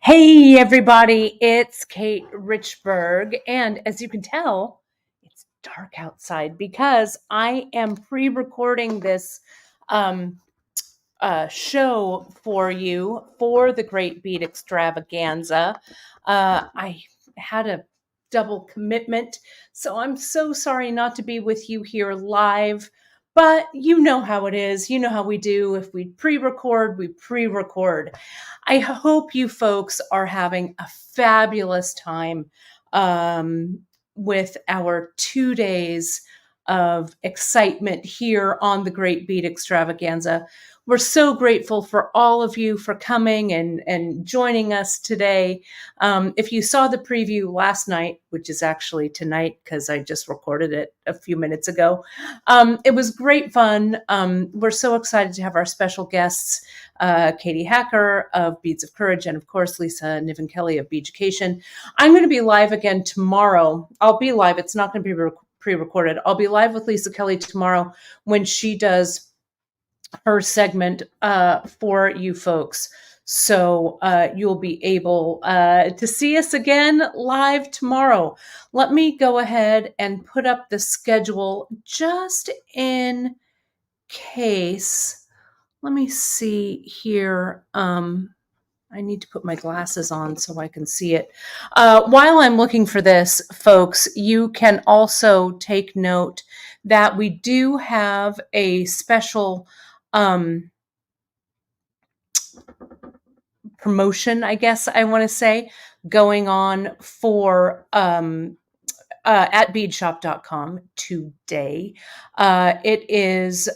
Hey everybody, it's Kate Richburg, and as you can tell, it's dark outside because I am pre-recording this show for you for the Great Bead Extravaganza. I had a double commitment, so I'm so sorry not to be with you here live. But you know how it is. You know how we do. If we pre-record, we pre-record. I hope you folks are having a fabulous time with our 2 days of excitement here on the Great Bead Extravaganza. We're so grateful for all of you for coming and joining us today. If you saw the preview last night, which is actually tonight because I just recorded it a few minutes ago, it was great fun. We're so excited to have our special guests, Katie Hacker of Beads of Courage, and of course, Lisa Niven Kelly of Bead Education. I'm going to be live again tomorrow. I'll be live. It's not going to be pre-recorded. I'll be live with Lisa Kelly tomorrow when she does her segment for you folks. So you'll be able to see us again live tomorrow. Let me go ahead and put up the schedule just in case. Let me see here. I need to put my glasses on so I can see it. While I'm looking for this, folks, you can also take note that we do have a special promotion, I guess I want to say, going on for at beadshop.com today. It is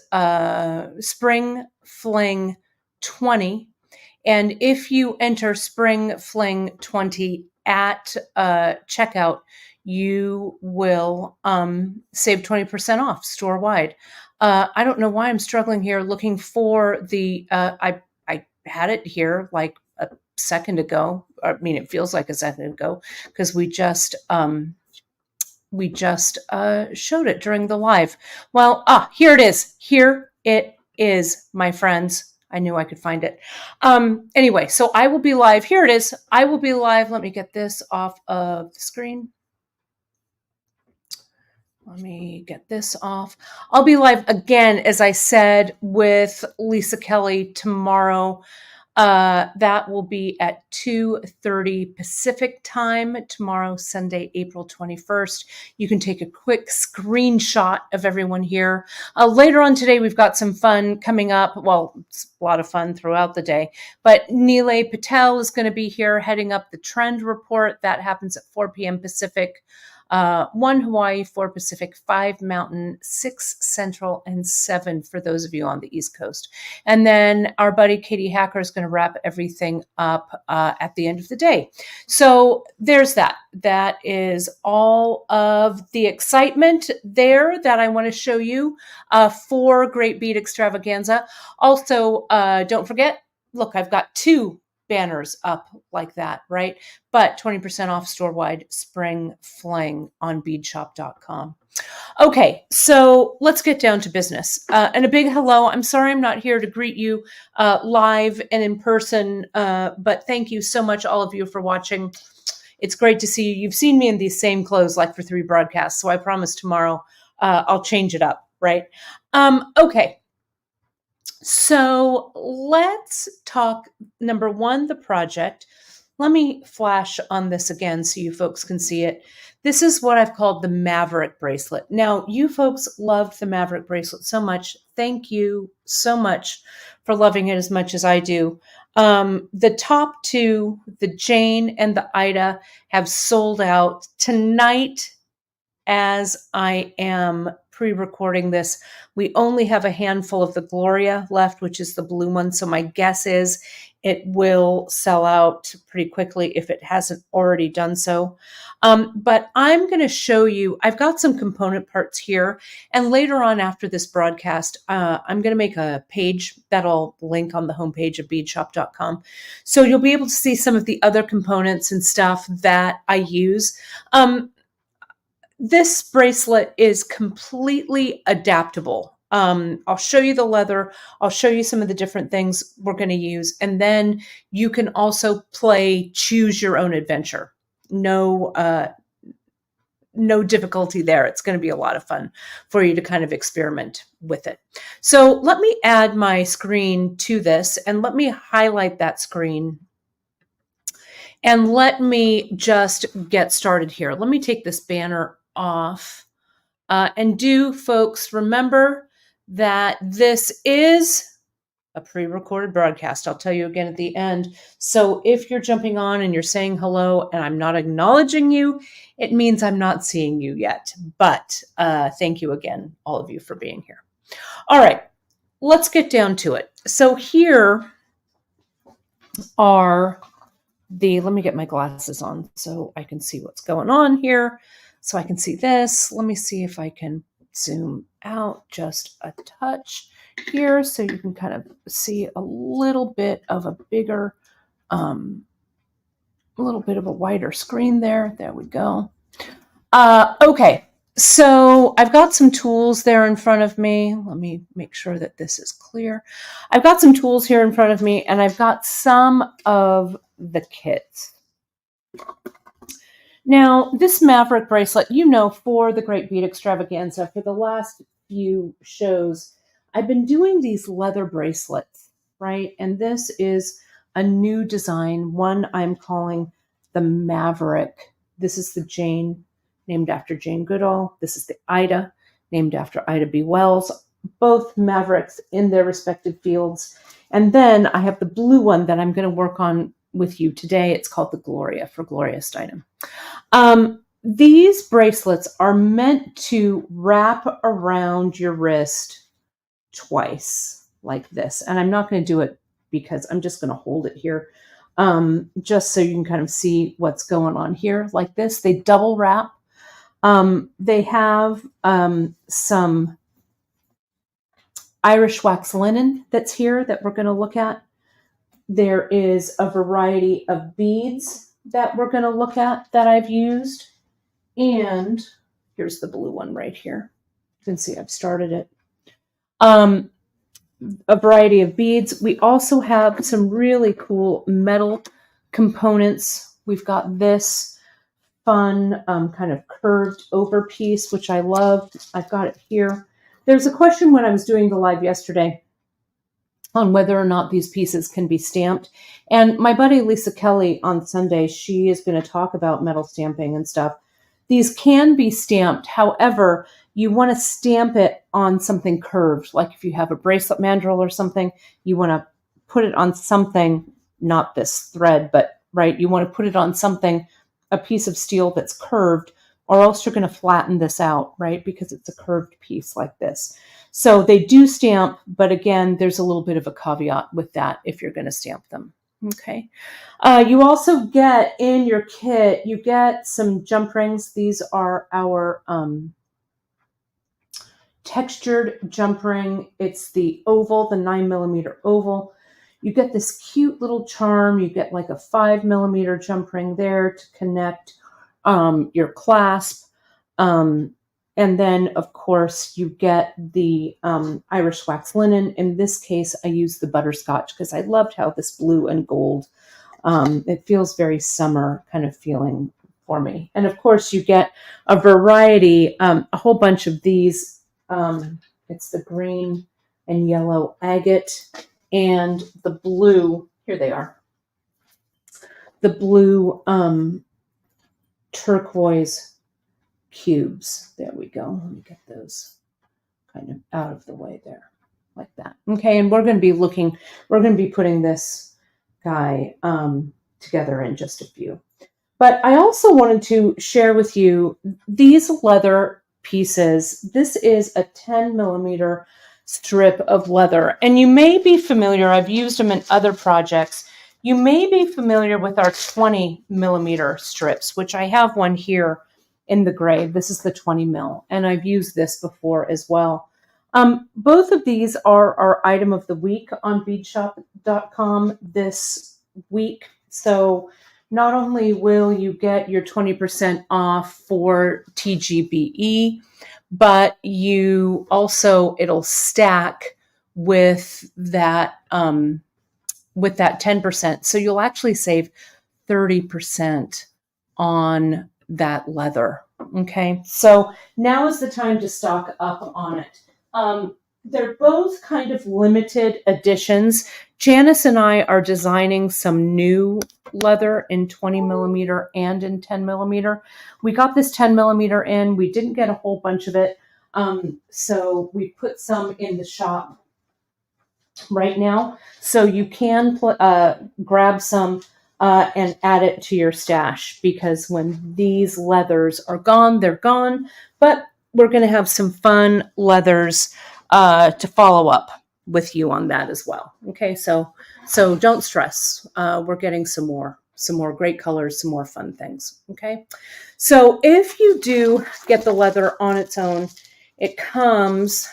Spring Fling 20. And if you enter Spring Fling 20 at checkout, you will save 20% off store-wide. I don't know why I'm struggling here looking for the, I had it here like a second ago. I mean, it feels like a second ago because we just showed it during the live. Well, here it is. Here it is, my friends. I knew I could find it. Anyway, so I will be live. Here it is. I will be live. Let me get this off of the screen. Let me get this off. I'll be live again, as I said, with Lisa Kelly tomorrow. That will be at 2:30 Pacific time tomorrow, Sunday, April 21st. You can take a quick screenshot of everyone here. Later on today, we've got some fun coming up. Well, it's a lot of fun throughout the day, but Neelay Patel is going to be here heading up the trend report. That happens at 4 p.m. Pacific. 1 Hawaii, 4 Pacific, 5 Mountain, 6 Central, and 7 for those of you on the East Coast. And then our buddy Katie Hacker is going to wrap everything up at the end of the day. So there's that. That is all of the excitement there that I want to show you for Great Bead Extravaganza. Also, don't forget, look, I've got 2 banners up like that, right? But 20% off store-wide Spring Fling on beadshop.com. Okay, so let's get down to business. And a big hello. I'm sorry I'm not here to greet you live and in person, but thank you so much, all of you, for watching. It's great to see you. You've seen me in these same clothes like for 3 broadcasts, so I promise tomorrow I'll change it up, right? Okay. So let's talk, number 1, the project. Let me flash on this again so you folks can see it. This is what I've called the Maverick bracelet. Now, you folks loved the Maverick bracelet so much. Thank you so much for loving it as much as I do. The top 2, the Jane and the Ida, have sold out tonight as I am pre-recording this. We only have a handful of the Gloria left, which is the blue one. So my guess is it will sell out pretty quickly if it hasn't already done so. But I'm going to show you, I've got some component parts here. And later on after this broadcast, I'm going to make a page that'll link on the homepage of beadshop.com. So you'll be able to see some of the other components and stuff that I use. This bracelet is completely adaptable. I'll show you the leather. I'll show you some of the different things we're going to use. And then you can also play choose your own adventure. No, no difficulty there. It's going to be a lot of fun for you to kind of experiment with it. So let me add my screen to this and let me highlight that screen. And let me just get started here. Let me take this banner off. And do folks remember that this is a pre-recorded broadcast. I'll tell you again at the end. So if you're jumping on and you're saying hello and I'm not acknowledging you, it means I'm not seeing you yet. But thank you again, all of you, for being here. All right, let's get down to it. So here are let me get my glasses on so I can see what's going on here. So I can see this. Let me see if I can zoom out just a touch here so you can kind of see a little bit of a bigger, a little bit of a wider screen there. There we go. Okay, so I've got some tools there in front of me. Let me make sure that this is clear. I've got some tools here in front of me, and I've got some of the kits. Now, this Maverick bracelet, you know, for the Great Bead Extravaganza, for the last few shows, I've been doing these leather bracelets, right? And this is a new design, one I'm calling the Maverick. This is the Jane, named after Jane Goodall. This is the Ida, named after Ida B. Wells, both Mavericks in their respective fields. And then I have the blue one that I'm going to work on with you today. It's called the Gloria, for Gloria Steinem. These bracelets are meant to wrap around your wrist twice like this. And I'm not going to do it because I'm just going to hold it here, just so you can kind of see what's going on here like this. They double wrap. They have some Irish wax linen that's here that we're going to look at. There is a variety of beads that we're going to look at that I've used. And here's the blue one right here. You can see I've started it. A variety of beads. We also have some really cool metal components. We've got this fun kind of curved over piece, which I loved. I've got it here. There's a question when I was doing the live yesterday on whether or not these pieces can be stamped. And my buddy Lisa Kelly on Sunday, she is going to talk about metal stamping and stuff. These can be stamped. However, you want to stamp it on something curved. Like if you have a bracelet mandrel or something, you want to put it on something, not this thread, but right, you want to put it on something, a piece of steel that's curved, or else you're going to flatten this out, right? Because it's a curved piece like this. So they do stamp, but again, there's a little bit of a caveat with that if you're going to stamp them. Okay. You also get in your kit, you get some jump rings. These are our textured jump ring. It's the oval, the 9mm oval. You get this cute little charm. You get like a 5mm jump ring there to connect your clasp. And then, of course, you get the Irish wax linen. In this case, I used the butterscotch because I loved how this blue and gold, it feels very summer kind of feeling for me. And of course, you get a variety, a whole bunch of these. It's the green and yellow agate and the blue. Here they are. The blue turquoise cubes. There we go. Let me get those kind of out of the way there, like that. Okay, and we're going to be putting this guy together in just a few. But I also wanted to share with you these leather pieces. This is a 10mm strip of leather, and you may be familiar, I've used them in other projects. You may be familiar with our 20mm strips, which I have one here in the gray. This is the 20mm, and I've used this before as well. Both of these are our item of the week on beadshop.com this week. So not only will you get your 20% off for TGBE, but it'll stack with that 10%. So you'll actually save 30% on that leather. Okay, so now is the time to stock up on it. They're both kind of limited editions. Janice and I are designing some new leather in 20 millimeter and in 10 millimeter. We got this 10 millimeter in. We didn't get a whole bunch of it. So we put some in the shop right now. So you can grab some and add it to your stash, because when these leathers are gone, they're gone. But we're going to have some fun leathers to follow up with you on that as well. Okay, so don't stress. We're getting some more great colors, some more fun things. Okay, so if you do get the leather on its own, it comes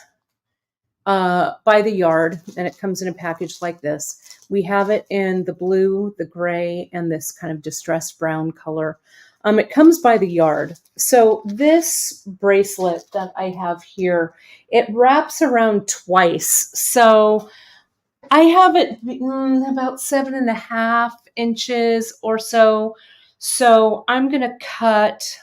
by the yard, and it comes in a package like this. We have it in the blue, the gray, and this kind of distressed brown color. It comes by the yard. So this bracelet that I have here, it wraps around twice. So I have it about 7.5 inches or so. So I'm going to cut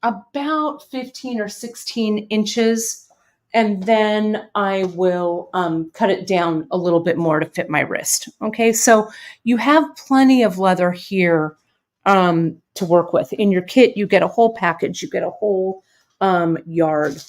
about 15 or 16 inches, and then I will cut it down a little bit more to fit my wrist. Okay, so you have plenty of leather here to work with. In your kit, you get a whole package. You get a whole yard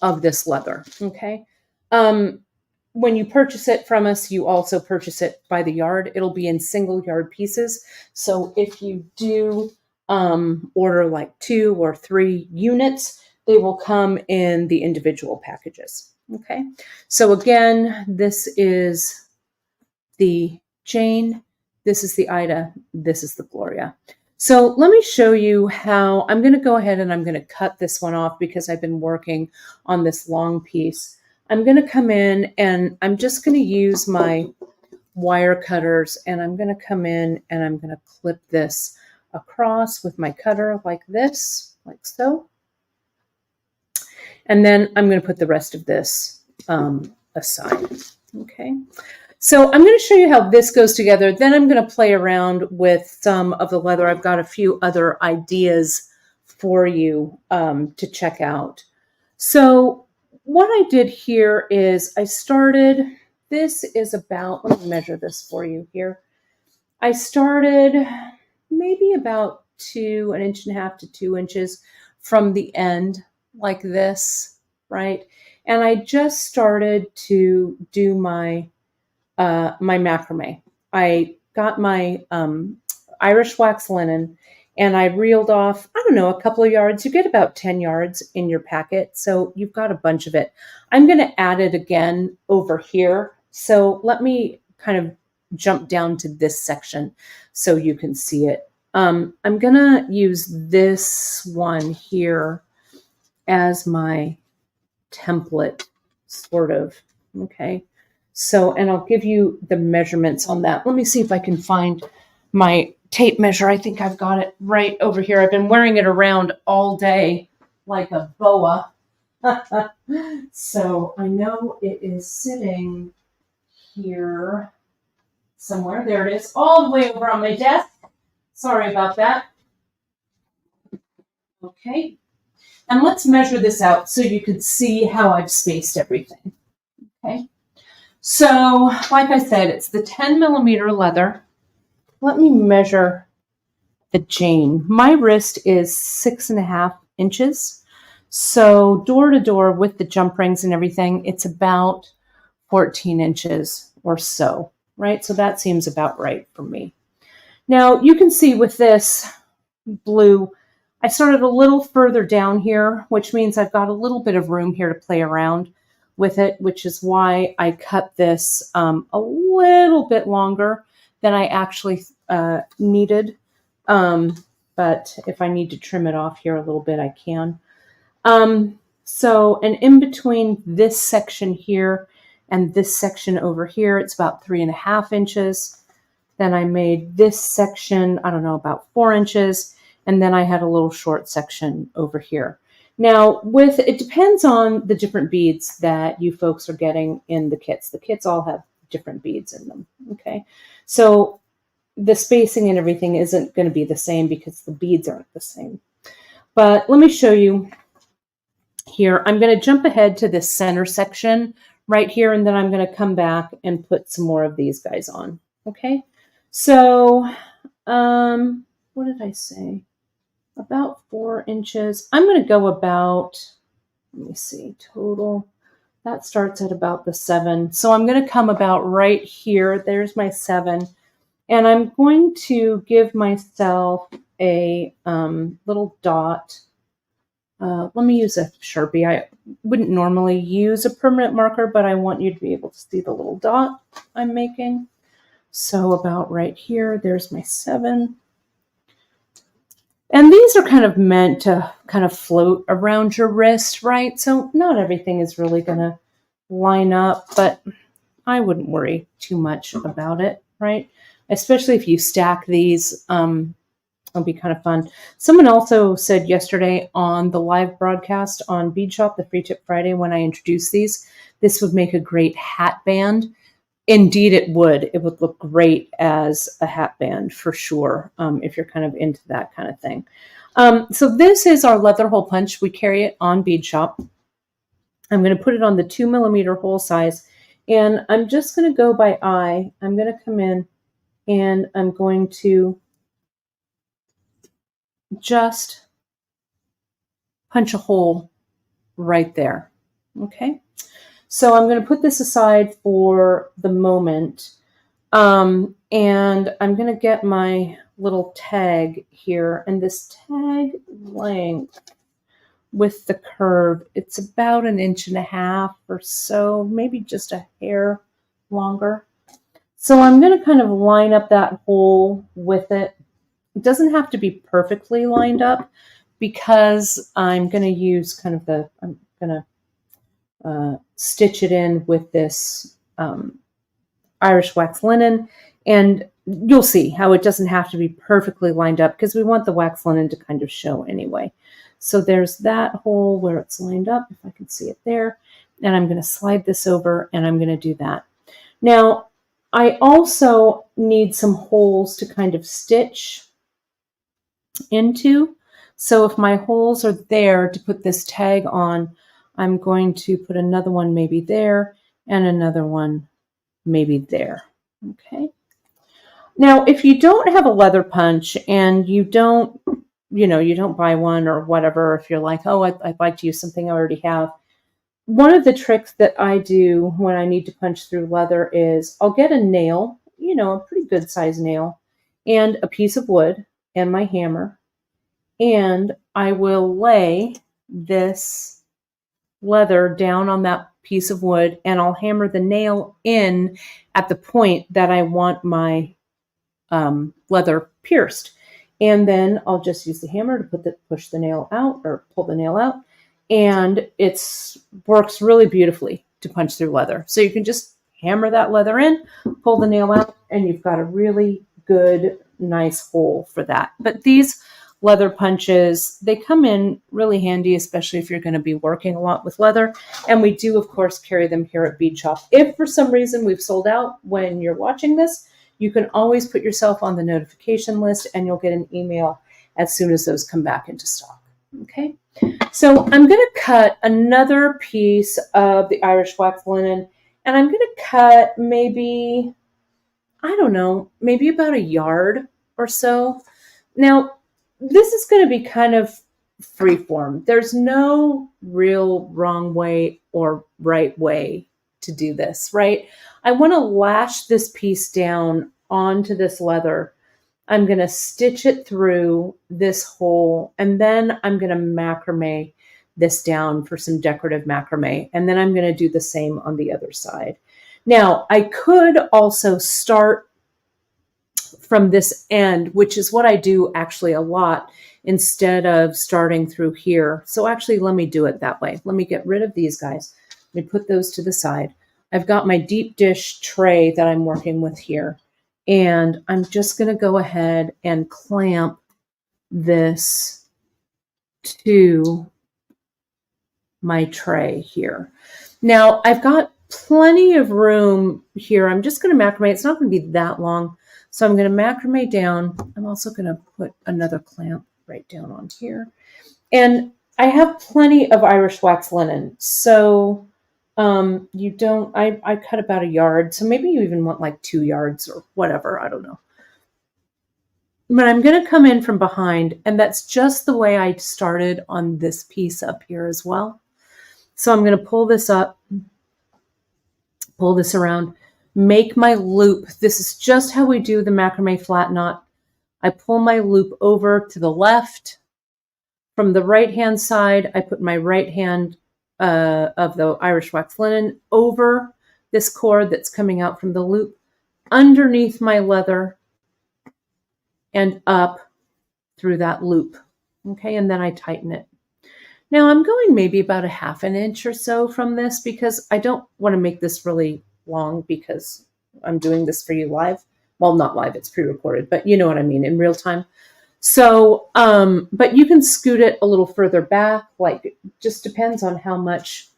of this leather. Okay. When you purchase it from us, you also purchase it by the yard. It'll be in single yard pieces. So if you do order like 2 or 3 units, they will come in the individual packages. Okay. So again, this is the Jane, this is the Ida, this is the Gloria. So let me show you how I'm going to go ahead and I'm going to cut this one off, because I've been working on this long piece. I'm going to come in and I'm just going to use my wire cutters, and I'm going to come in and I'm going to clip this across with my cutter like this, like so. And then I'm going to put the rest of this aside. Okay. So I'm going to show you how this goes together. Then I'm going to play around with some of the leather. I've got a few other ideas for you to check out. So what I did here is I started, this is about, let me measure this for you here. I started maybe about 1.5 inches to 2 inches from the end, like this, right? And I just started to do my my macrame. I got my Irish wax linen, and I reeled off, I don't know, a couple of yards. You get about 10 yards in your packet, so you've got a bunch of it. I'm going to add it again over here. So let me kind of jump down to this section so you can see it. I'm going to use this one here as my template, sort of. Okay. So, and I'll give you the measurements on that. Let me see if I can find my tape measure. I think I've got it right over here. I've been wearing it around all day like a boa. So I know it is sitting here somewhere. There it is, all the way over on my desk. Sorry about that. Okay. And let's measure this out so you can see how I've spaced everything. Okay. So, like I said, it's the 10 millimeter leather. Let me measure the Jane. My wrist is 6.5 inches. So door to door with the jump rings and everything, it's about 14 inches or so, right? So that seems about right for me. Now you can see with this blue, I started a little further down here, which means I've got a little bit of room here to play around with it, which is why I cut this a little bit longer than I actually needed. But if I need to trim it off here a little bit, I can. So, and in between this section here and this section over here, it's about 3.5 inches. Then I made this section, I don't know, about 4 inches. And then I had a little short section over here. Now, it depends on the different beads that you folks are getting in the kits. The kits all have different beads in them, okay? So the spacing and everything isn't going to be the same because the beads aren't the same. But let me show you here. I'm going to jump ahead to this center section right here, and then I'm going to come back and put some more of these guys on, okay? So, what did I say? About 4 inches. I'm going to go about, let me see, total. That starts at about the 7. So I'm going to come about right here. There's my 7. And I'm going to give myself a little dot. Let me use a Sharpie. I wouldn't normally use a permanent marker, but I want you to be able to see the little dot I'm making. So about right here, there's my 7. And these are kind of meant to kind of float around your wrist, right? So not everything is really going to line up, but I wouldn't worry too much about it, right? Especially if you stack these, it'll be kind of fun. Someone also said yesterday on the live broadcast on Bead Shop, the Free Tip Friday, when I introduced these, this would make a great hat band. Indeed, it would. It would look great as a hat band for sure, if you're kind of into that kind of thing. So this is our leather hole punch. We carry it on Bead Shop. I'm going to put it on the 2mm hole size, and I'm just going to go by eye. I'm going to come in, and I'm going to just punch a hole right there. Okay. So I'm going to put this aside for the moment. And I'm going to get my little tag here, and this tag length with the curve, it's about 1.5 inches or so, maybe just a hair longer. So I'm going to kind of line up that hole with it. It doesn't have to be perfectly lined up because I'm going to use kind of I'm going to stitch it in with this Irish wax linen, and you'll see how it doesn't have to be perfectly lined up because we want the wax linen to kind of show anyway. So there's that hole where it's lined up, if I can see it there, and I'm going to slide this over, and I'm going to do that. Now, I also need some holes to kind of stitch into. So if my holes are there to put this tag on, I'm going to put another one maybe there and another one maybe there. Okay. Now, if you don't have a leather punch and you don't buy one or whatever, if you're like, oh, I'd like to use something I already have, one of the tricks that I do when I need to punch through leather is I'll get a nail, a pretty good size nail, and a piece of wood and my hammer, and I will lay this leather down on that piece of wood, and I'll hammer the nail in at the point that I want my leather pierced. And then I'll just use the hammer to push the nail out or pull the nail out. And it works really beautifully to punch through leather. So you can just hammer that leather in, pull the nail out, and you've got a really good, nice hole for that. But these leather punches, they come in really handy, especially if you're going to be working a lot with leather. And we do, of course, carry them here at Bead Shop. If for some reason we've sold out when you're watching this, you can always put yourself on the notification list and you'll get an email as soon as those come back into stock. Okay, so I'm going to cut another piece of the Irish wax linen, and I'm going to cut maybe, I don't know, maybe about 1 yard or so. Now, this is going to be kind of freeform. There's no real wrong way or right way to do this, right? I want to lash this piece down onto this leather. I'm going to stitch it through this hole, and then I'm going to macrame this down for some decorative macrame, and then I'm going to do the same on the other side. Now, I could also start from this end, which is what I do actually a lot, instead of starting through here. So actually, let me do it that way. Let me get rid of these guys. Let me put those to the side. I've got my deep dish tray that I'm working with here, and I'm just going to go ahead and clamp this to my tray here. Now I've got plenty of room here. I'm just going to macrame. It's not going to be that long. So I'm going to macrame down. I'm also going to put another clamp right down on here. And I have plenty of Irish wax linen. So I cut about a yard. So maybe you even want like 2 yards or whatever. I don't know. But I'm going to come in from behind, and that's just the way I started on this piece up here as well. So I'm going to pull this up, pull this around, make my loop. This is just how we do the macrame flat knot. I pull my loop over to the left. From the right-hand side, I put my right hand of the Irish wax linen over this cord that's coming out from the loop, underneath my leather, and up through that loop. Okay, and then I tighten it. Now I'm going maybe about a 1/2 inch or so from this because I don't want to make this really long because I'm doing this for you live. Well, not live, it's pre-recorded, but you know what I mean, in real time. So, but you can scoot it a little further back, like it just depends on how much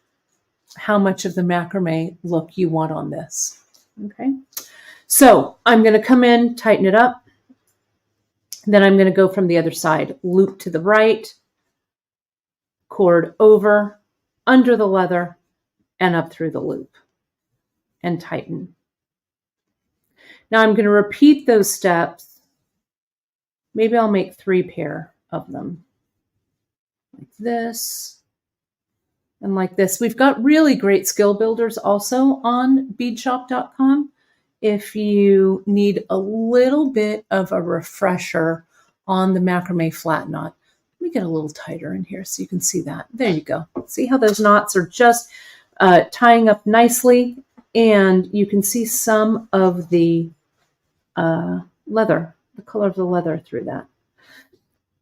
of the macrame look you want on this. Okay. So I'm going to come in, tighten it up. Then I'm going to go from the other side, loop to the right, cord over, under the leather, and up through the loop, and tighten. Now I'm going to repeat those steps. Maybe I'll make 3 pair of them. Like this, and like this. We've got really great skill builders also on beadshop.com. If you need a little bit of a refresher on the macrame flat knot. Let me get a little tighter in here so you can see that. There you go. See how those knots are just tying up nicely, and you can see some of the leather, the color of the leather through that.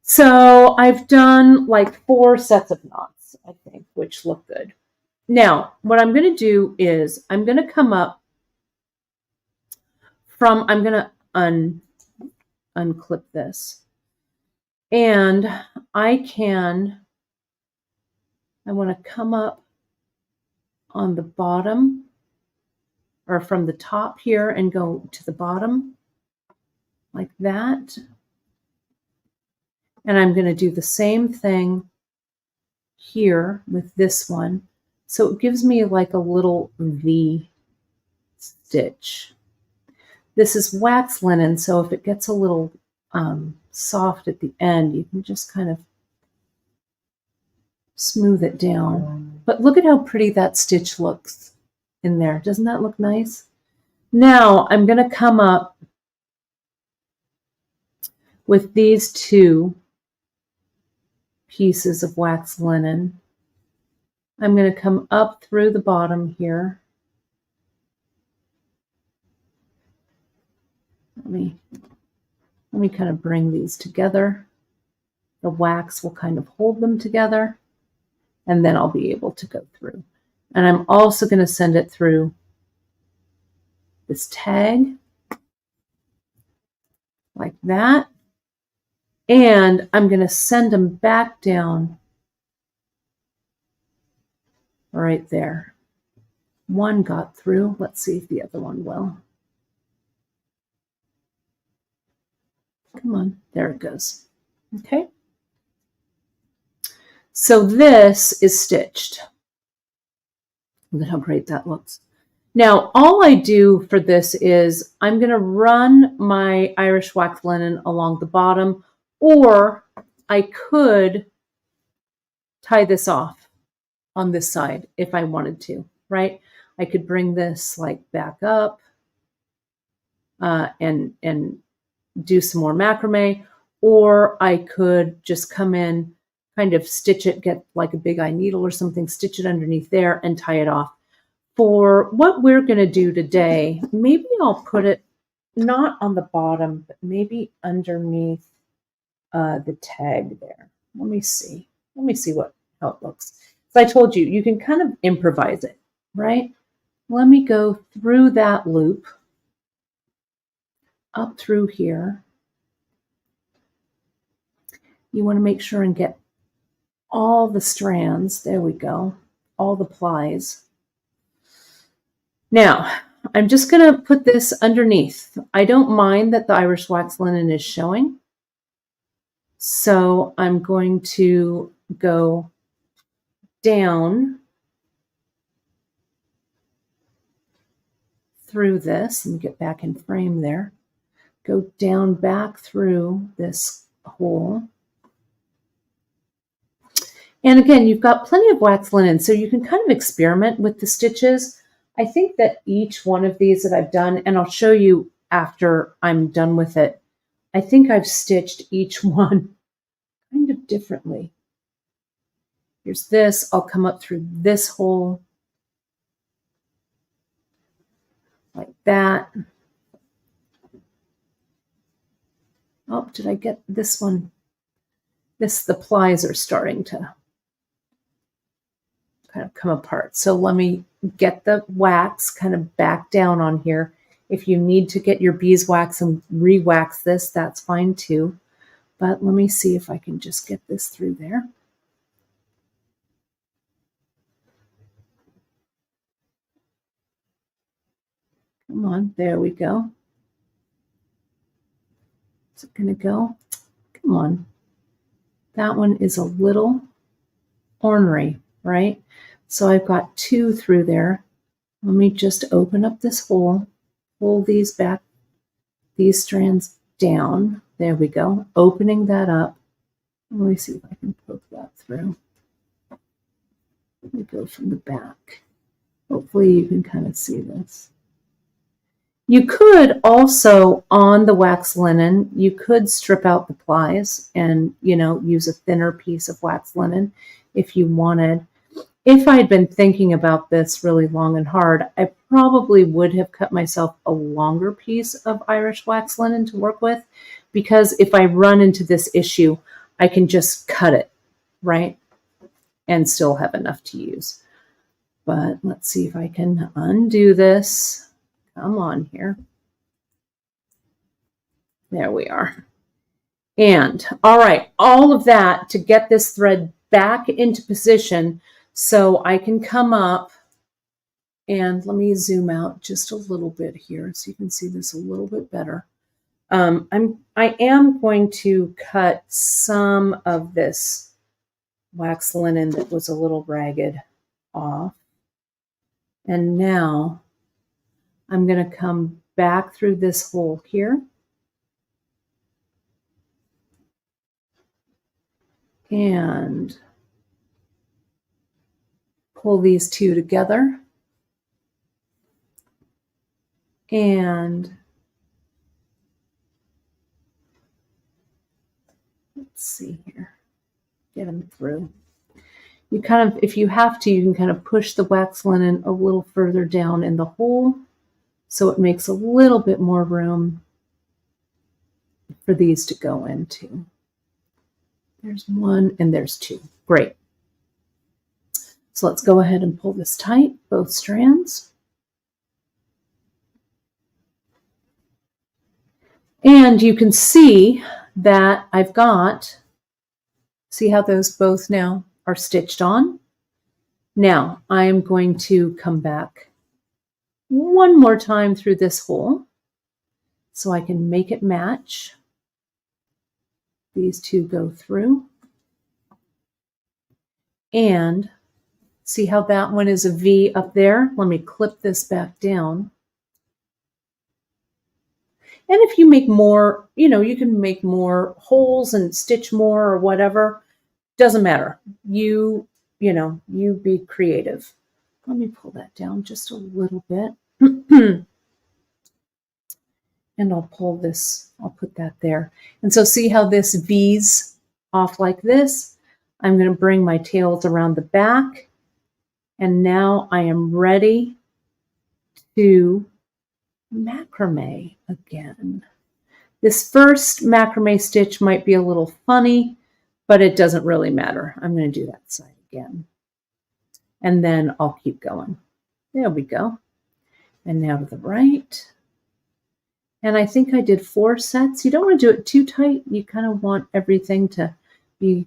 So I've done like 4 sets of knots, I think, which look good. Now, what I'm going to do is I'm going to come up from, I'm going to unclip this. And I want to come up on the bottom, or from the top here and go to the bottom like that. And I'm going to do the same thing here with this one. So it gives me like a little V stitch. This is wax linen, so if it gets a little soft at the end, you can just kind of smooth it down. But look at how pretty that stitch looks in there. Doesn't that look nice? Now I'm going to come up with these 2 pieces of wax linen. I'm going to come up through the bottom here. Let me kind of bring these together. The wax will kind of hold them together, and then I'll be able to go through. And I'm also going to send it through this tag like that. And I'm going to send them back down right there. One got through. Let's see if the other one will. Come on, there it goes. Okay. So this is stitched. Look at how great that looks. Now, all I do for this is I'm going to run my Irish wax linen along the bottom, or I could tie this off on this side if I wanted to, right? I could bring this like back up and do some more macrame, or I could just come in, kind of stitch it, get like a big eye needle or something, stitch it underneath there and tie it off. For what we're going to do today, maybe I'll put it not on the bottom, but maybe underneath the tag there. Let me see how it looks. So I told you, you can kind of improvise it, right? Let me go through that loop, up through here. You want to make sure and get all the strands. There we go. All the plies. Now, I'm just going to put this underneath. I don't mind that the Irish wax linen is showing. So I'm going to go down through this. Let me get back in frame there. Go down back through this hole. And again, you've got plenty of wax linen, so you can kind of experiment with the stitches. I think that each one of these that I've done, and I'll show you after I'm done with it, I think I've stitched each one kind of differently. Here's this. I'll come up through this hole like that. Oh, did I get this one? The plies are starting to kind of come apart. So let me get the wax kind of back down on here. If you need to get your beeswax and re-wax this, that's fine too. But let me see if I can just get this through there. Come on, there we go. Is it going to go? Come on. That one is a little ornery, right? So I've got two through there. Let me just open up this hole, pull these back, these strands down. There we go. Opening that up. Let me see if I can poke that through. Let me go from the back. Hopefully you can kind of see this. You could also, on the wax linen, you could strip out the plies and, use a thinner piece of wax linen if you wanted. If I had been thinking about this really long and hard, I probably would have cut myself a longer piece of Irish wax linen to work with, because if I run into this issue, I can just cut it, right? And still have enough to use. But let's see if I can undo this. Come on here. There we are. And all right, all of that to get this thread back into position so I can come up, and let me zoom out just a little bit here so you can see this a little bit better. I am going to cut some of this wax linen that was a little ragged off. And now I'm going to come back through this hole here. And pull these two together. And let's see here. Get them through. You kind of, if you have to, you can kind of push the wax linen a little further down in the hole so it makes a little bit more room for these to go into. There's one and there's two. Great. So let's go ahead and pull this tight, both strands. And you can see that I've got, see how those both now are stitched on? Now I am going to come back one more time through this hole so I can make it match. These two go through. And see how that one is a V up there? Let me clip this back down. And if you make more, you can make more holes and stitch more or whatever. Doesn't matter. You be creative. Let me pull that down just a little bit. And I'll pull this, I'll put that there. And so see how this V's off like this? I'm going to bring my tails around the back. And now I am ready to macrame again. This first macrame stitch might be a little funny, but it doesn't really matter. I'm going to do that side again. And then I'll keep going. There we go. And now to the right. And I think I did 4 sets. You don't want to do it too tight. You kind of want everything to be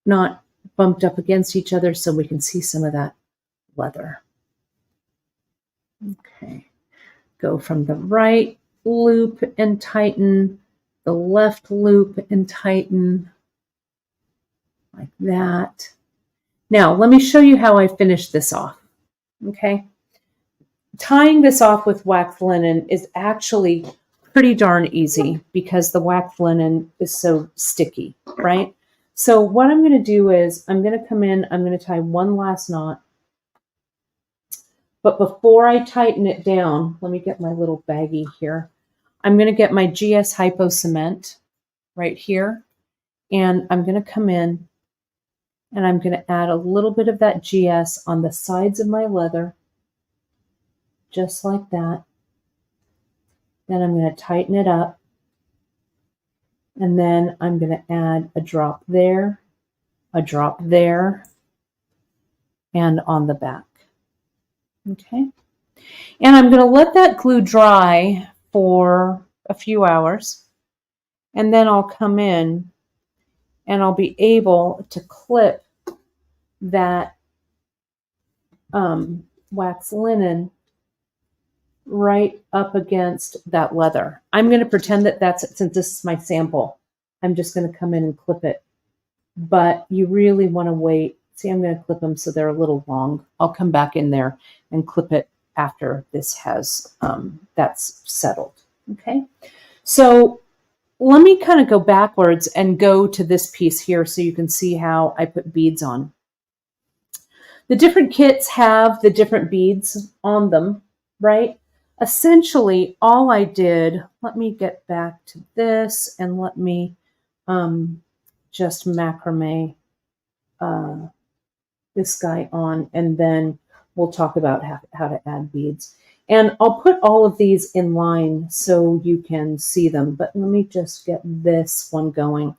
not bumped up against each other so we can see some of that leather. Okay, go from the right loop and tighten, the left loop and tighten, like that. Now, let me show you how I finish this off, okay? Tying this off with wax linen is actually pretty darn easy because the wax linen is so sticky, right? So what I'm going to do is I'm going to come in, I'm going to tie one last knot. But before I tighten it down, let me get my little baggie here. I'm going to get my GS Hypo Cement right here. And I'm going to come in and I'm going to add a little bit of that GS on the sides of my leather, just like that. Then I'm going to tighten it up. And then I'm going to add a drop there, and on the back. Okay. And I'm going to let that glue dry for a few hours. And then I'll come in and I'll be able to clip that wax linen right up against that leather. I'm going to pretend that that's, since this is my sample, I'm just going to come in and clip it. But you really want to wait. See, I'm going to clip them so they're a little long. I'll come back in there and clip it after this has, that's settled. Okay. So let me kind of go backwards and go to this piece here so you can see how I put beads on. The different kits have the different beads on them, right? Essentially, all I did, let me get back to this and let me just macrame this guy on, and then we'll talk about how to add beads. And I'll put all of these in line so you can see them, but let me just get this one going.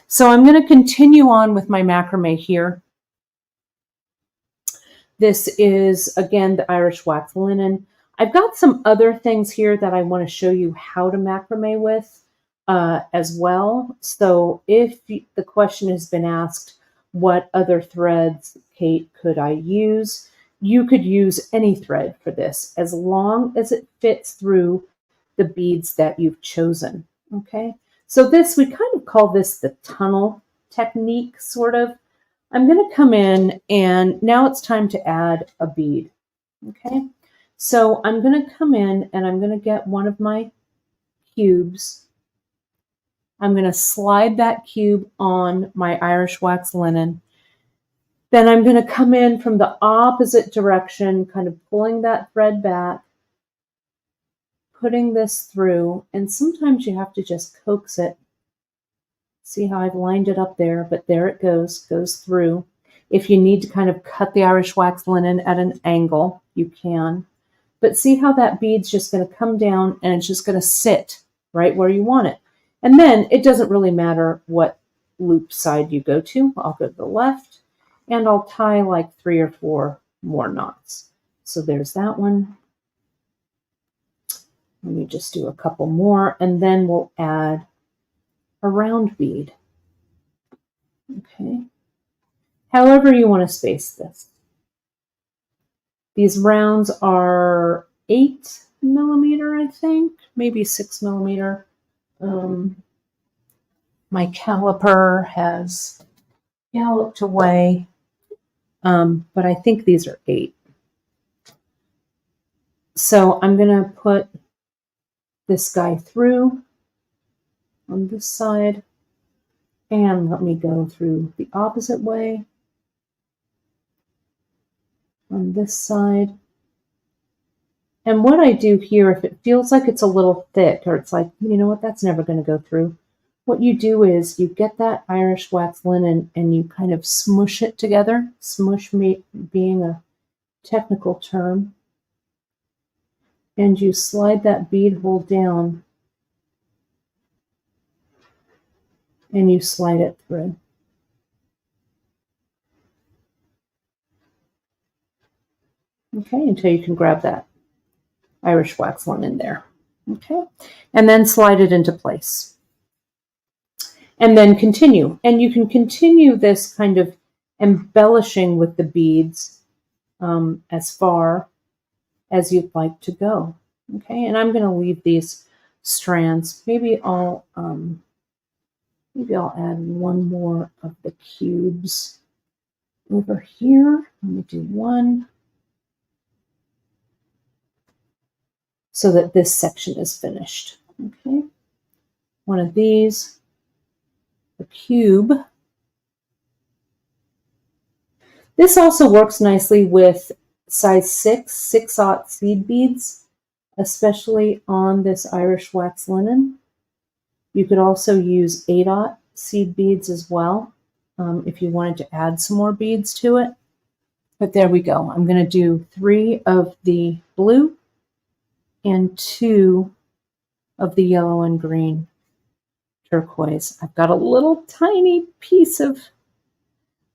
So I'm going to continue on with my macrame here. This is, again, the Irish wax linen. I've got some other things here that I want to show you how to macrame with as well. So if the question has been asked, what other threads, Kate, could I use? You could use any thread for this as long as it fits through the beads that you've chosen. Okay, so this, we kind of call this the tunnel technique, sort of. I'm going to come in and now it's time to add a bead. Okay, so I'm going to come in and I'm going to get one of my cubes. I'm going to slide that cube on my Irish wax linen. Then I'm going to come in from the opposite direction, kind of pulling that thread back, putting this through, and sometimes you have to just coax it. See how I've lined it up there, but there it goes through. If you need to kind of cut the Irish wax linen at an angle, you can. But see how that bead's just going to come down and it's just going to sit right where you want it. And then it doesn't really matter what loop side you go to. I'll go to the left and I'll tie like 3 or 4 more knots. So there's that one. Let me just do a couple more and then we'll add a round bead. Okay. However you want to space this. These rounds are 8 millimeter, I think, maybe 6 millimeter. My caliper has galloped away, but I think these are 8. So I'm going to put this guy through on this side, and let me go through the opposite way on this side. And what I do here, if it feels like it's a little thick, or it's like, you know what, that's never going to go through, what you do is you get that Irish wax linen and you kind of smush it together, smush being a technical term, and you slide that bead hole down and you slide it through. Okay, until you can grab that Irish wax linen there. Okay, and then slide it into place. And then continue. And you can continue this kind of embellishing with the beads as far as you'd like to go. Okay, and I'm going to leave these strands. Maybe I'll add one more of the cubes over here. Let me do one so that this section is finished. Okay, one of these, a cube. This also works nicely with size 6/aught seed beads, especially on this Irish wax linen. You could also use 8/aught seed beads as well if you wanted to add some more beads to it. But there we go. I'm going to do 3 of the blue and 2 of the yellow and green turquoise. I've got a little tiny piece of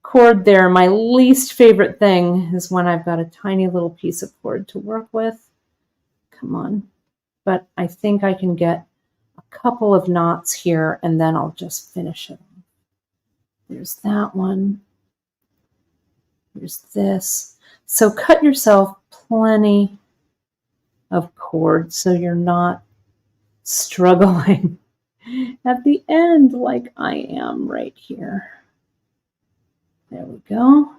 cord there. My least favorite thing is when I've got a tiny little piece of cord to work with. Come on. But I think I can get a couple of knots here and then I'll just finish it. There's that one. There's this. So cut yourself plenty of cord so you're not struggling at the end like I am right here. There we go.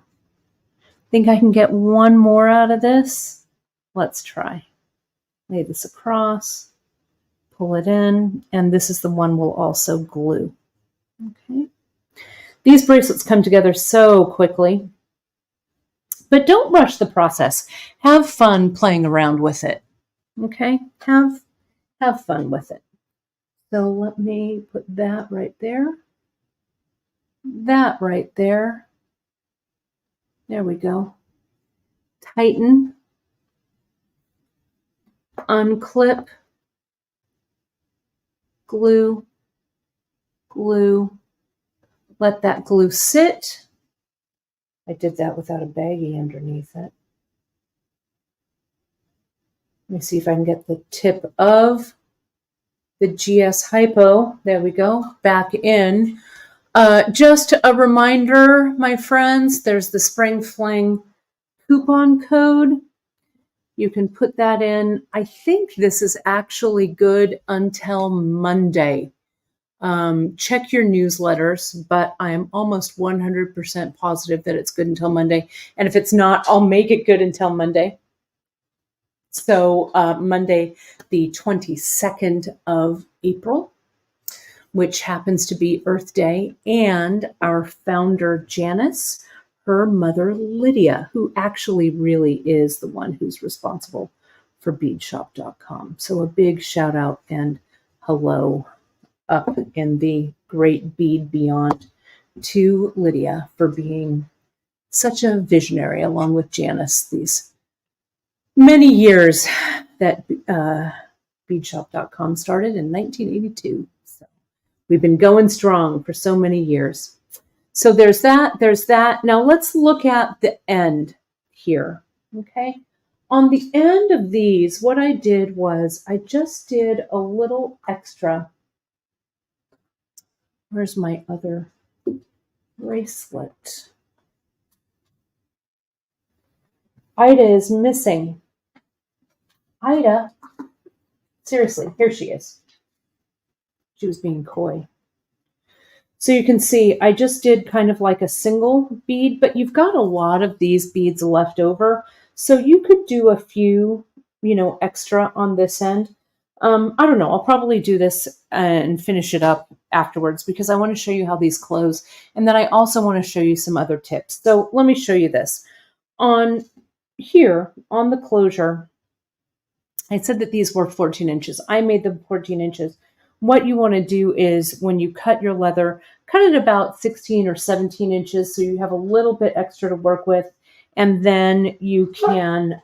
Think I can get one more out of this? Let's try. Lay this across, pull it in, and this is the one we'll also glue. Okay. These bracelets come together so quickly, but don't rush the process. Have fun playing around with it. Okay? Have fun with it. So let me put that right there. That right there. There we go. Tighten. Unclip. Glue. Glue. Let that glue sit. I did that without a baggie underneath it. Let me see if I can get the tip of the GS Hypo, there we go, back in. Just a reminder, my friends, there's the Spring Fling coupon code. You can put that in. I think this is actually good until Monday. Check your newsletters, but I am almost 100% positive that it's good until Monday. And if it's not, I'll make it good until Monday. So Monday, the 22nd of April, which happens to be Earth Day, and our founder, Janice, her mother, Lydia, who actually really is the one who's responsible for beadshop.com. So a big shout out and hello up in the great bead beyond to Lydia for being such a visionary along with Janice these many years that beadshop.com started in 1982. So we've been going strong for so many years. So there's that, there's that. Now let's look at the end here, okay? On the end of these, what I did was I just did a little extra. Where's my other bracelet? Ida is missing. Ida, seriously, here she is. She was being coy. So you can see I just did kind of like a single bead, but you've got a lot of these beads left over. So you could do a few, extra on this end. I don't know. I'll probably do this and finish it up afterwards because I want to show you how these close. And then I also want to show you some other tips. So let me show you this. On here, on the closure, I said that these were 14 inches. I made them 14 inches. What you want to do is when you cut your leather, cut it about 16 or 17 inches so you have a little bit extra to work with. And then you can,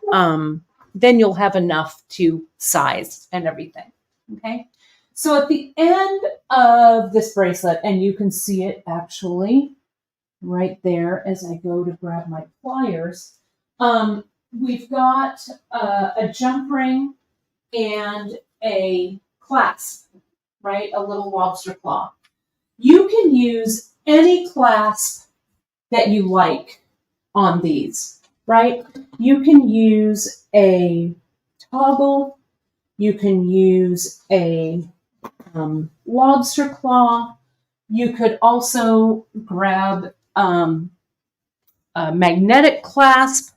then you'll have enough to size and everything. Okay. So at the end of this bracelet, and you can see it actually right there as I go to grab my pliers, we've got a jump ring and a clasp, right? A little lobster claw. You can use any clasp that you like on these, right? You can use a toggle, you can use a lobster claw, you could also grab a magnetic clasp.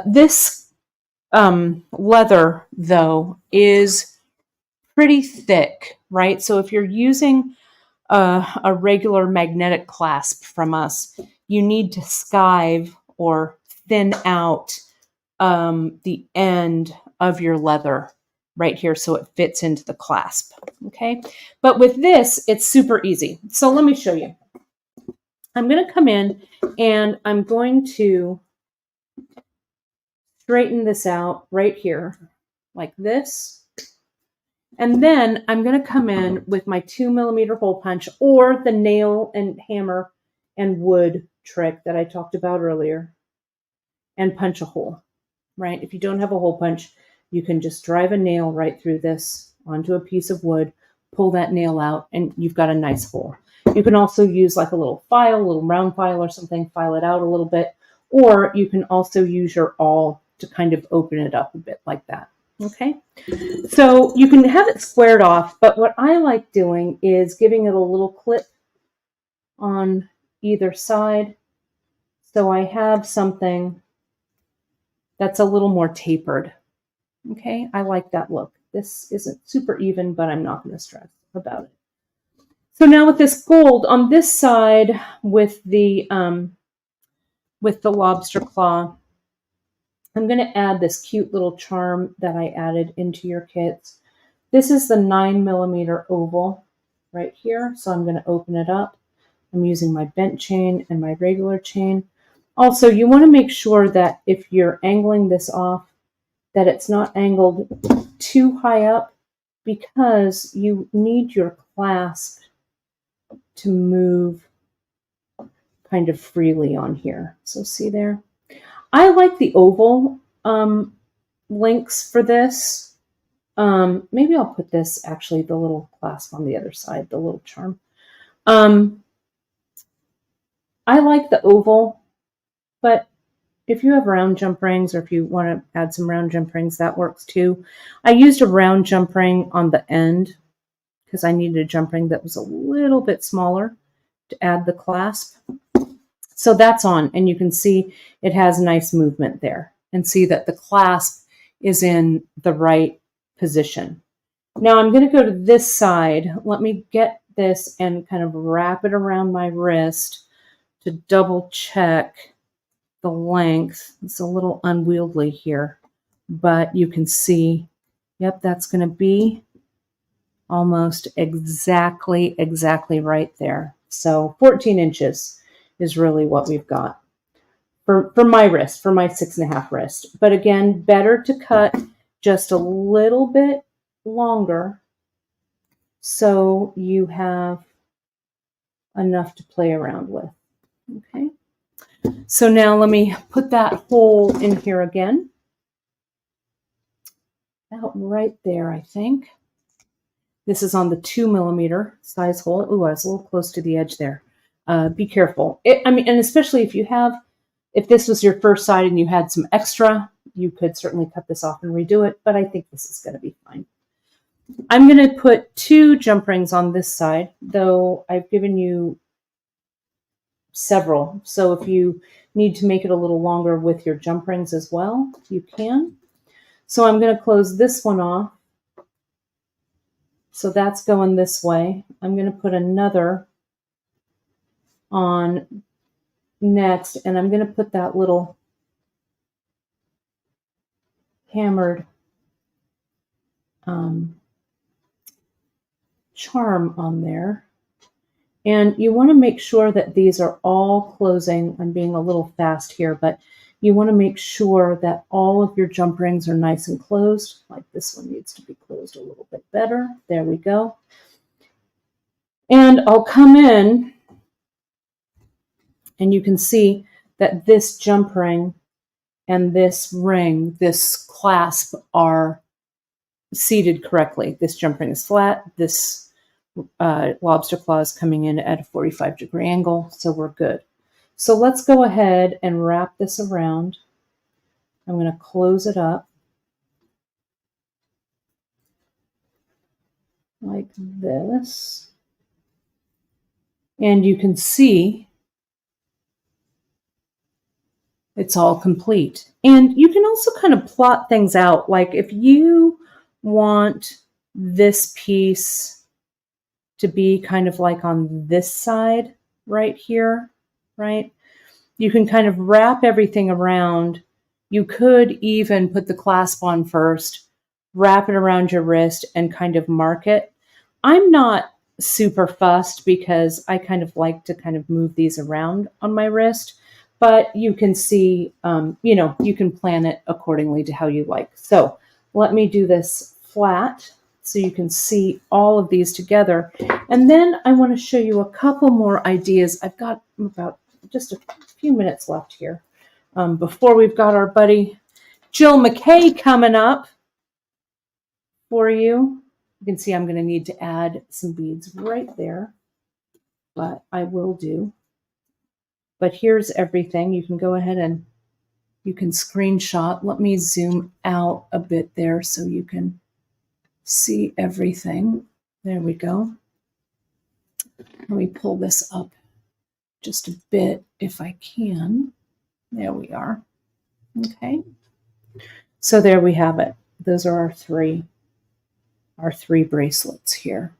This leather, though, is pretty thick, right? So if you're using a regular magnetic clasp from us, you need to skive or thin out the end of your leather right here so it fits into the clasp, okay? But with this, it's super easy. So let me show you. I'm going to come in and I'm going to straighten this out right here like this. And then I'm going to come in with my 2mm hole punch or the nail and hammer and wood trick that I talked about earlier and punch a hole, right? If you don't have a hole punch, you can just drive a nail right through this onto a piece of wood, pull that nail out, and you've got a nice hole. You can also use like a little file, a little round file or something, file it out a little bit, or you can also use your awl to kind of open it up a bit like that, okay? So you can have it squared off, but what I like doing is giving it a little clip on either side. So I have something that's a little more tapered. Okay, I like that look. This isn't super even, but I'm not going to stress about it. So now with this gold on this side with the lobster claw, I'm going to add this cute little charm that I added into your kits. This is the 9mm oval right here. So I'm going to open it up. I'm using my bent chain and my regular chain. Also, you want to make sure that if you're angling this off, that it's not angled too high up because you need your clasp to move kind of freely on here. So see there? I like the oval links for this. Maybe I'll put this, actually, the little clasp on the other side, the little charm. I like the oval, but if you have round jump rings or if you want to add some round jump rings, that works too. I used a round jump ring on the end because I needed a jump ring that was a little bit smaller to add the clasp. So that's on, and you can see it has nice movement there and see that the clasp is in the right position. Now I'm going to go to this side. Let me get this and kind of wrap it around my wrist to double check the length. It's a little unwieldy here, but you can see, yep, that's going to be almost exactly right there. So 14 inches is really what we've got for my wrist, for my 6.5 wrist. But again, better to cut just a little bit longer so you have enough to play around with. Okay. So now let me put that hole in here again. About right there, I think. This is on the 2mm size hole. Ooh, I was a little close to the edge there. Be careful. And especially if this was your first side and you had some extra, you could certainly cut this off and redo it, but I think this is going to be fine. I'm going to put 2 jump rings on this side, though I've given you several. So if you need to make it a little longer with your jump rings as well, you can. So I'm going to close this one off. So that's going this way. I'm going to put another on next, and I'm going to put that little hammered charm on there. And you want to make sure that these are all closing. I'm being a little fast here, but you want to make sure that all of your jump rings are nice and closed. Like this one needs to be closed a little bit better. There we go. And I'll come in and you can see that this jump ring and this ring, this clasp, are seated correctly. This jump ring is flat. This lobster claw is coming in at a 45-degree angle, so we're good. So let's go ahead and wrap this around. I'm going to close it up like this. And you can see it's all complete. And you can also kind of plot things out. Like if you want this piece to be kind of like on this side right here, right? You can kind of wrap everything around. You could even put the clasp on first, wrap it around your wrist and kind of mark it. I'm not super fussed because I kind of like to kind of move these around on my wrist, but you can see, you can plan it accordingly to how you like. So let me do this flat so you can see all of these together. And then I want to show you a couple more ideas. I've got about just a few minutes left here before we've got our buddy Jill McKay coming up for you. You can see I'm going to need to add some beads right there, but I will do. But here's everything. You can go ahead and you can screenshot. Let me zoom out a bit there so you can see everything. There we go. Let me pull this up just a bit if I can. There we are. Okay. So there we have it. Those are our three bracelets here.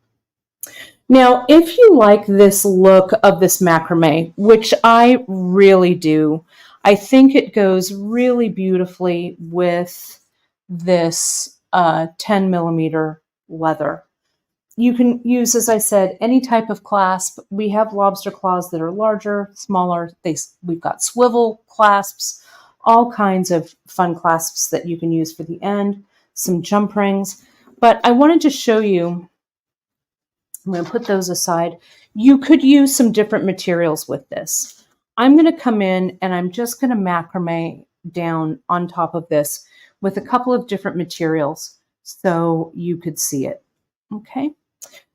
Now, if you like this look of this macrame, which I really do, I think it goes really beautifully with this 10 millimeter leather. You can use, as I said, any type of clasp. We have lobster claws that are larger, smaller. We've got swivel clasps, all kinds of fun clasps that you can use for the end, some jump rings. But I wanted to show you, I'm going to put those aside. You could use some different materials with this. I'm going to come in and I'm just going to macrame down on top of this with a couple of different materials so you could see it. Okay.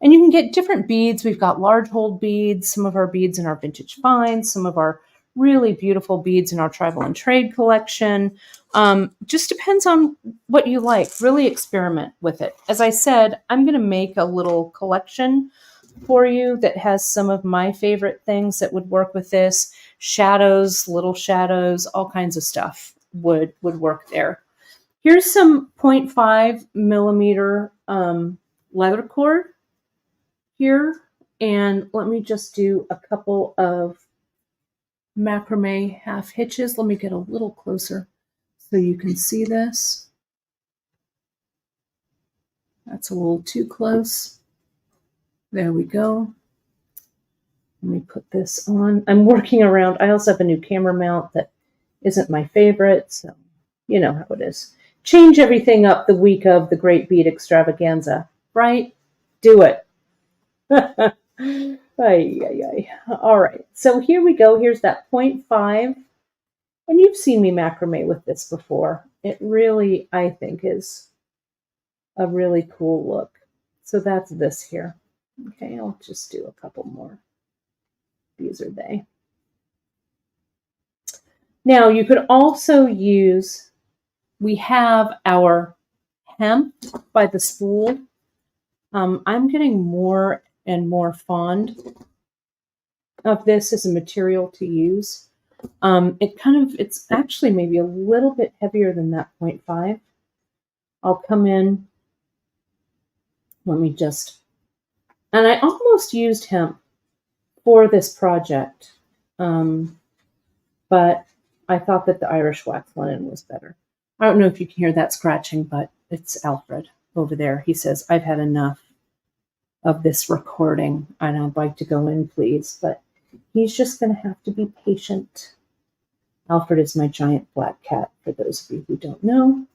And you can get different beads. We've got large hold beads, some of our beads in our vintage finds, some of our really beautiful beads in our tribal and trade collection. Just depends on what you like. Really experiment with it. As I said, I'm going to make a little collection for you that has some of my favorite things that would work with this. Shadows, little shadows, all kinds of stuff would work there. Here's some 0.5 millimeter leather cord here, and let me just do a couple of macrame half hitches. Let me get a little closer so you can see this. That's a little too close. There we go. Let me put this on. I'm working around. I also have a new camera mount that isn't my favorite, so you know how it is. Change everything up the week of the Great Bead Extravaganza, right? Do it. Ay, ay, ay. All right, so here we go. Here's that 0.5. And you've seen me macrame with this before. It really, I think, is a really cool look. So that's this here. Okay, I'll just do a couple more. These are they. Now, you could also use, we have our hemp by the spool. I'm getting more and more fond of this as a material to use. It's actually maybe a little bit heavier than that 0.5. I'll come in, let me just, and I almost used hemp for this project, but I thought that the Irish wax linen was better. I don't know if you can hear that scratching, but it's Alfred over there. He says, I've had enough of this recording and I'd like to go in, please. But he's just going to have to be patient. Alfred is my giant black cat, for those of you who don't know.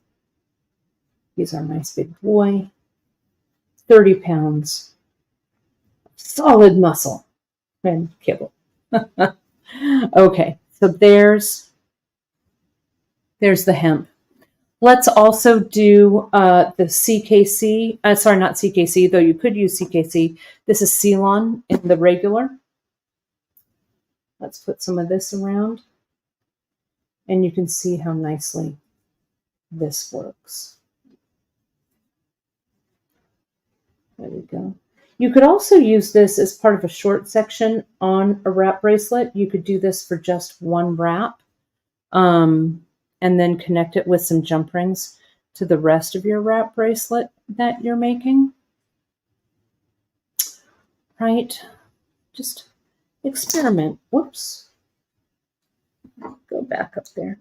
He's our nice big boy. 30 pounds. Solid muscle and kibble. Okay, so there's the hemp. Let's also do the CKC. Sorry, not CKC, though you could use CKC. This is Ceylon in the regular. Let's put some of this around, and you can see how nicely this works. There we go. You could also use this as part of a short section on a wrap bracelet. You could do this for just one wrap, and then connect it with some jump rings to the rest of your wrap bracelet that you're making. Right? Just experiment. Whoops. Go back up there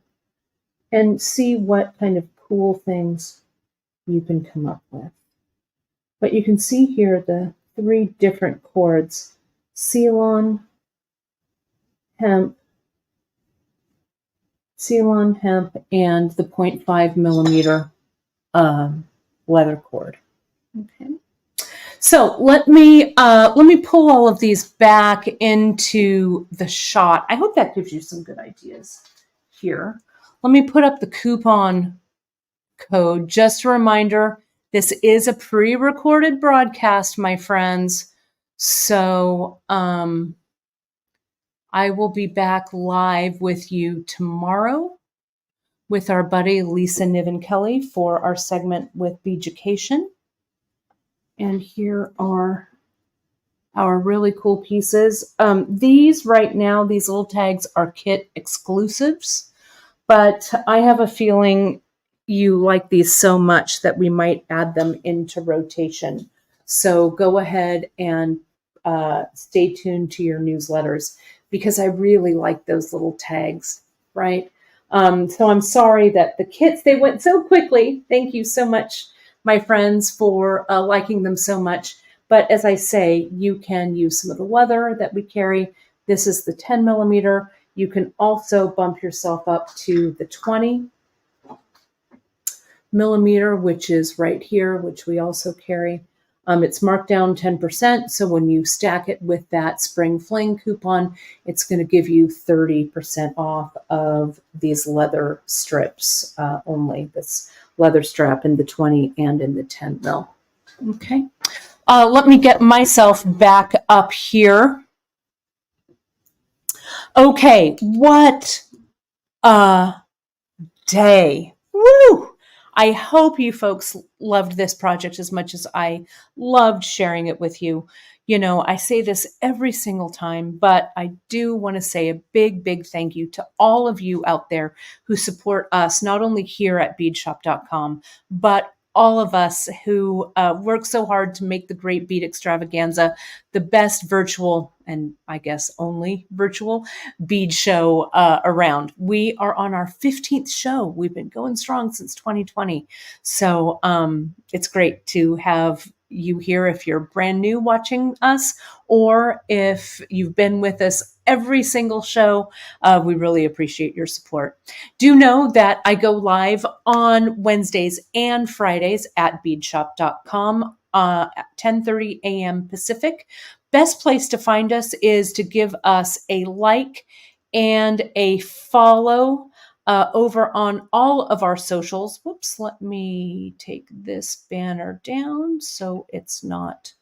and see what kind of cool things you can come up with. But you can see here the 3 different cords: Ceylon, hemp, and the 0.5 millimeter leather cord. Okay. So let me pull all of these back into the shot. I hope that gives you some good ideas here. Let me put up the coupon code. Just a reminder, this is a pre-recorded broadcast, my friends. So I will be back live with you tomorrow with our buddy Lisa Niven Kelly for our segment with Beaducation. And here are our really cool pieces. These right now, these little tags are kit exclusives, but I have a feeling you like these so much that we might add them into rotation. So go ahead and stay tuned to your newsletters, because I really like those little tags, right? So I'm sorry that the kits, they went so quickly. Thank you so much, my friends, for liking them so much. But as I say, you can use some of the leather that we carry. This is the 10 millimeter. You can also bump yourself up to the 20 millimeter, which is right here, which we also carry. It's marked down 10%. So when you stack it with that Spring Fling coupon, it's going to give you 30% off of these leather strips only. This leather strap in the 20 and in the 10 mil. Okay. Let me get myself back up here. Okay, what a day. Woo! I hope you folks loved this project as much as I loved sharing it with you. You know, I say this every single time, but I do want to say a big, big thank you to all of you out there who support us, not only here at beadshop.com, but all of us who work so hard to make the great Bead Extravaganza the best virtual, and I guess only virtual, bead show around. We are on our 15th show. We've been going strong since 2020. So it's great to have you here if you're brand new watching us, or if you've been with us every single show. We really appreciate your support. Do know that I go live on Wednesdays and Fridays at beadshop.com at 10:30 a.m. Pacific. Best place to find us is to give us a like and a follow over on all of our socials. Whoops, let me take this banner down so it's not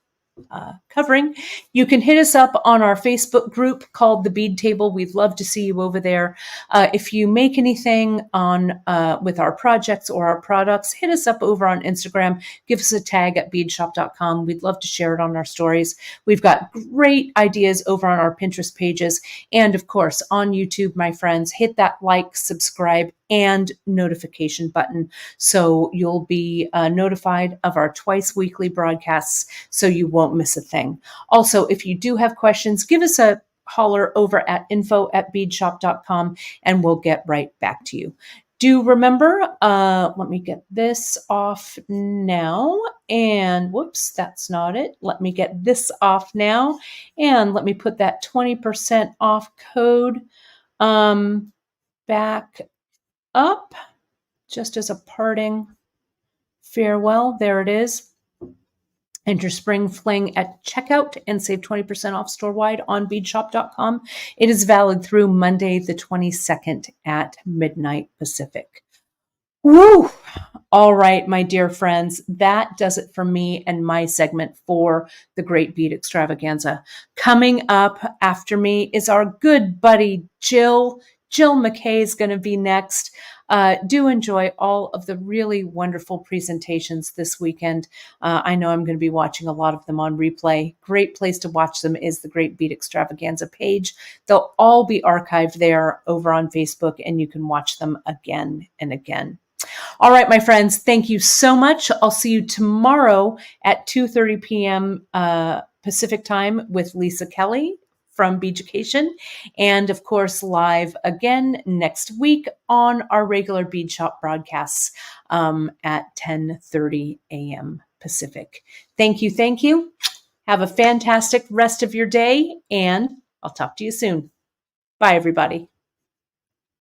covering. You can hit us up on our Facebook group called The Bead Table. We'd love to see you over there. If you make anything on with our projects or our products, hit us up over on Instagram. Give us a tag at beadshop.com. We'd love to share it on our stories. We've got great ideas over on our Pinterest pages. And of course, on YouTube, my friends, hit that like, subscribe, and notification button so you'll be notified of our twice weekly broadcasts so you won't miss a thing. Also, if you do have questions, give us a holler over at info@beadshop.com and we'll get right back to you. Do remember, let me get this off now, and whoops, that's not it. Let me get this off now, and let me put that 20% off code back up just as a parting farewell. There it is. Enter Spring Fling at checkout and save 20% off store-wide on beadshop.com. It is valid through Monday the 22nd at midnight Pacific. Woo! All right, my dear friends, that does it for me and my segment for the Great Bead Extravaganza. Coming up after me is our good buddy, Jill. Jill McKay is going to be next. Do enjoy all of the really wonderful presentations this weekend. I know I'm going to be watching a lot of them on replay. Great place to watch them is the Great Bead Extravaganza page. They'll all be archived there over on Facebook, and you can watch them again and again. All right, my friends, thank you so much. I'll see you tomorrow at 2:30 p.m. Pacific time with Lisa Kelly from Bead Education, and of course, live again next week on our regular Bead Shop broadcasts at 10:30 a.m. Pacific. Thank you. Thank you. Have a fantastic rest of your day, and I'll talk to you soon. Bye, everybody.